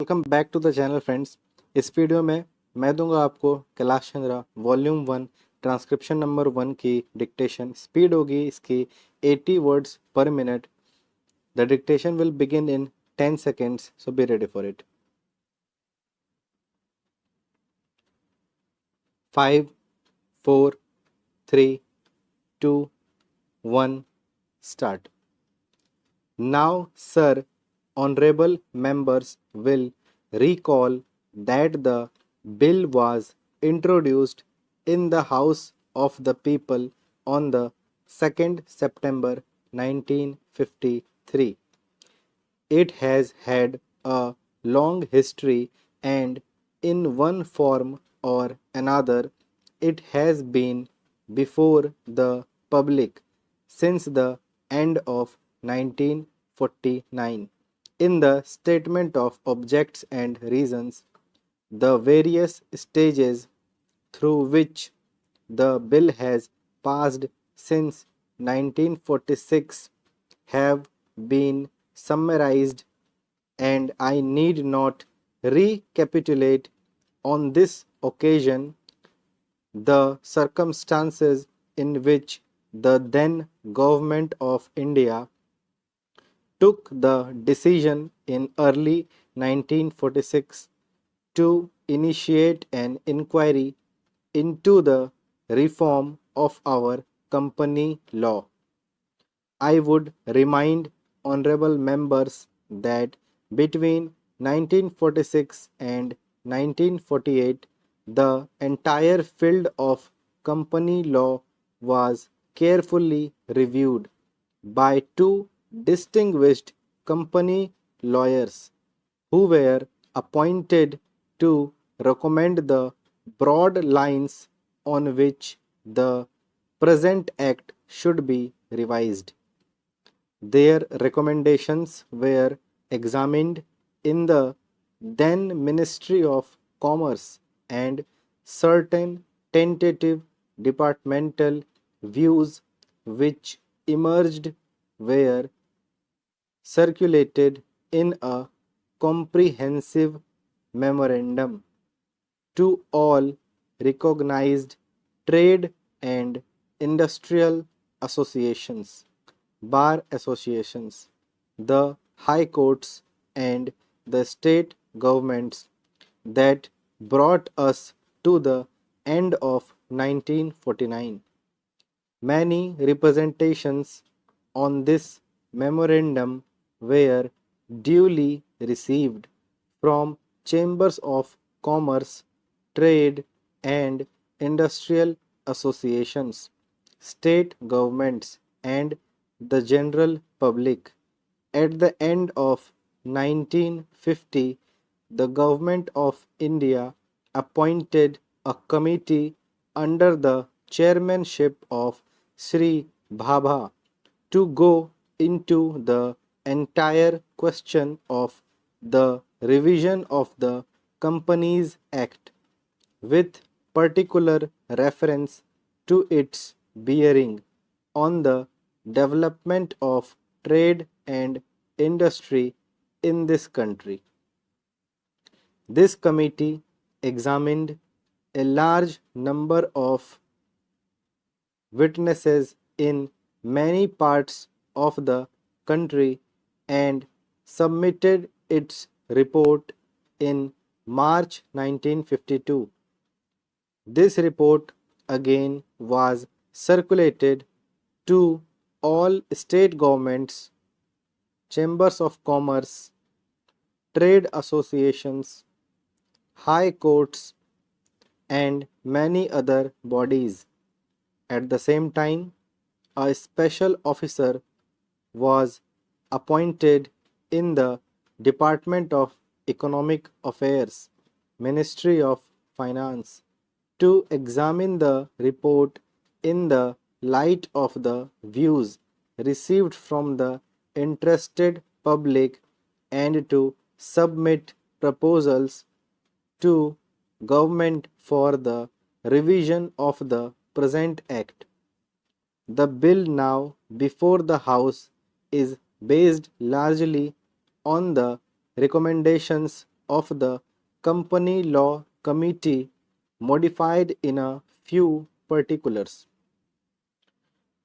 Welcome back to the channel friends. इस video में मैं दूंगा आपको Kailash Chandra volume 1 transcription number 1 की डिक्टेशन। स्पीड होगी इसकी 80 words per minute. The dictation will begin in 10 seconds, so be ready for it. 5, 4, 3, 2, 1, start. Now, sir, honorable members will recall that the bill was introduced in the House of the People on the 2nd September 1953. It has had a long history, and in one form or another it has been before the public since the end of 1949. In the statement of objects and reasons, the various stages through which the bill has passed since 1946 have been summarized, and I need not recapitulate on this occasion the circumstances in which the then government of India took the decision in early 1946 to initiate an inquiry into the reform of our company law. I would remind honorable members that between 1946 and 1948, the entire field of company law was carefully reviewed by two distinguished company lawyers who were appointed to recommend the broad lines on which the present act should be revised. Their recommendations were examined in the then Ministry of Commerce, and certain tentative departmental views which emerged were circulated in a comprehensive memorandum to all recognized trade and industrial associations, bar associations, the high courts, and the state governments that brought us to the end of 1949. Many representations on this memorandum were duly received from chambers of commerce, trade, and industrial associations, state governments, and the general public. At the end of 1950, the Government of India appointed a committee under the chairmanship of Sri Bhabha to go into the entire question of the revision of the Companies Act, with particular reference to its bearing on the development of trade and industry in this country. This committee examined a large number of witnesses in many parts of the country and submitted its report in March 1952. This report again was circulated to all state governments, chambers of commerce, trade associations, high courts, and many other bodies. At the same time, a special officer was appointed in the Department of Economic Affairs, Ministry of Finance, to examine the report in the light of the views received from the interested public and to submit proposals to government for the revision of the present act. The bill now before the House is based largely on the recommendations of the Company Law Committee modified in a few particulars.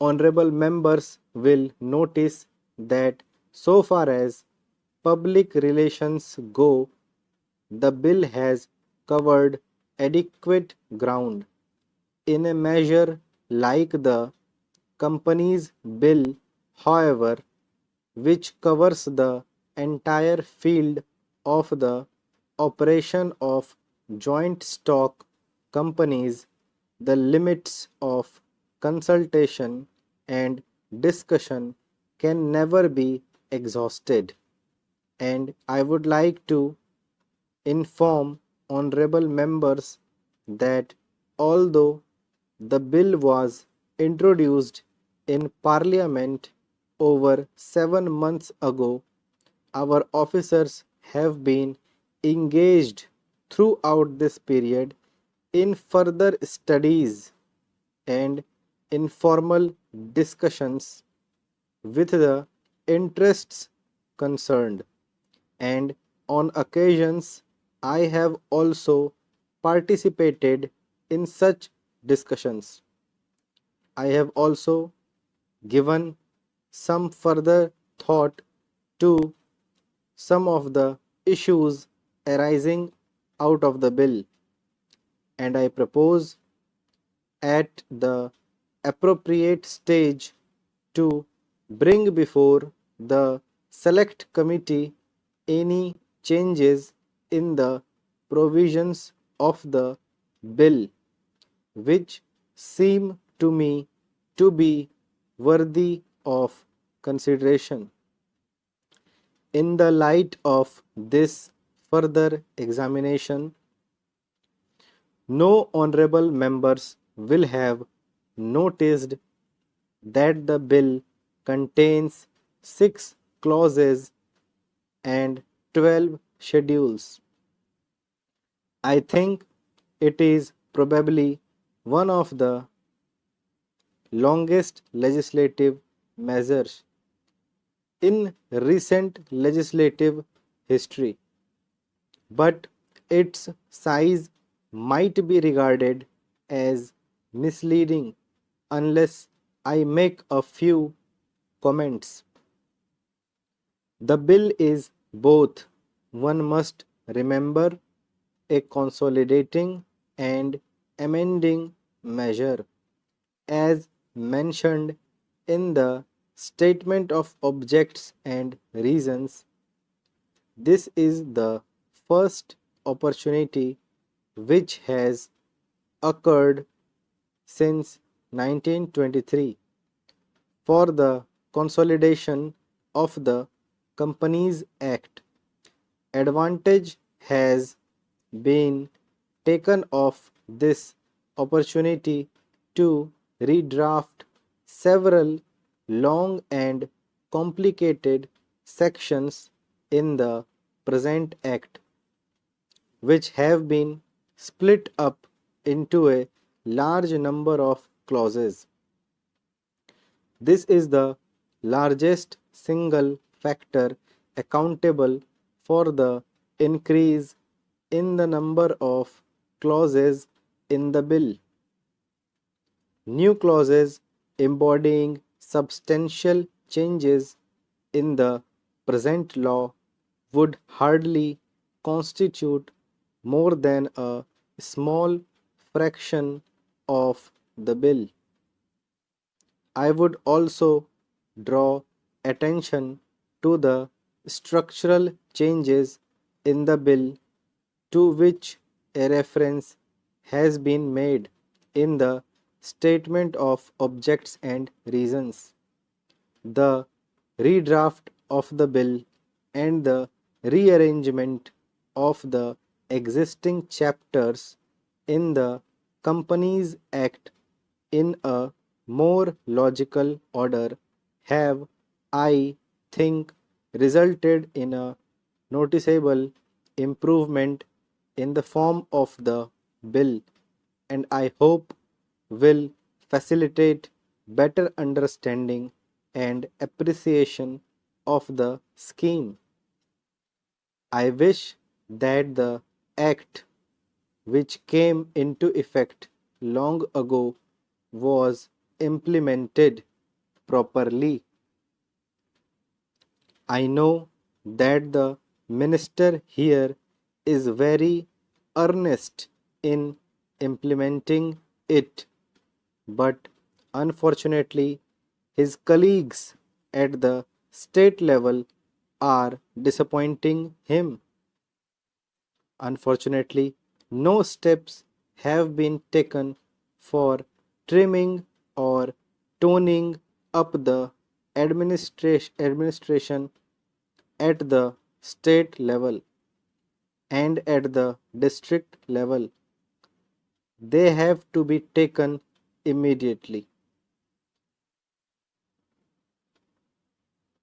Honorable members will notice that so far as public relations go, the bill has covered adequate ground. In a measure like the Companies Bill, however, which covers the entire field of the operation of joint stock companies, the limits of consultation and discussion can never be exhausted. And I would like to inform honorable members that although the bill was introduced in Parliament over 7 months ago, our officers have been engaged throughout this period in further studies and informal discussions with the interests concerned, and on occasions I have also participated in such discussions. I have also given some further thought to some of the issues arising out of the bill, and I propose at the appropriate stage to bring before the select committee any changes in the provisions of the bill which seem to me to be worthy of consideration. In the light of this further examination, no honorable members will have noticed that the bill contains 6 clauses and 12 schedules. I think it is probably one of the longest legislative measures in recent legislative history, but its size might be regarded as misleading unless I make a few comments. The bill is both, one must remember, a consolidating and amending measure, as mentioned in the Statement of Objects and Reasons. This is the first opportunity which has occurred since 1923 for the consolidation of the Companies Act. Advantage has been taken of this opportunity to redraft several long and complicated sections in the present Act, which have been split up into a large number of clauses. This is the largest single factor accountable for the increase in the number of clauses in the bill. New clauses embodying substantial changes in the present law would hardly constitute more than a small fraction of the bill. I would also draw attention to the structural changes in the bill to which a reference has been made in the Statement of Objects and Reasons. The redraft of the bill and the rearrangement of the existing chapters in the Companies Act in a more logical order have, I think, resulted in a noticeable improvement in the form of the bill, and I hope will facilitate better understanding and appreciation of the scheme. I wish that the act which came into effect long ago was implemented properly. I know that the minister here is very earnest in implementing it, but unfortunately, his colleagues at the state level are disappointing him. Unfortunately, no steps have been taken for trimming or toning up the administration at the state level and at the district level. They have to be taken immediately.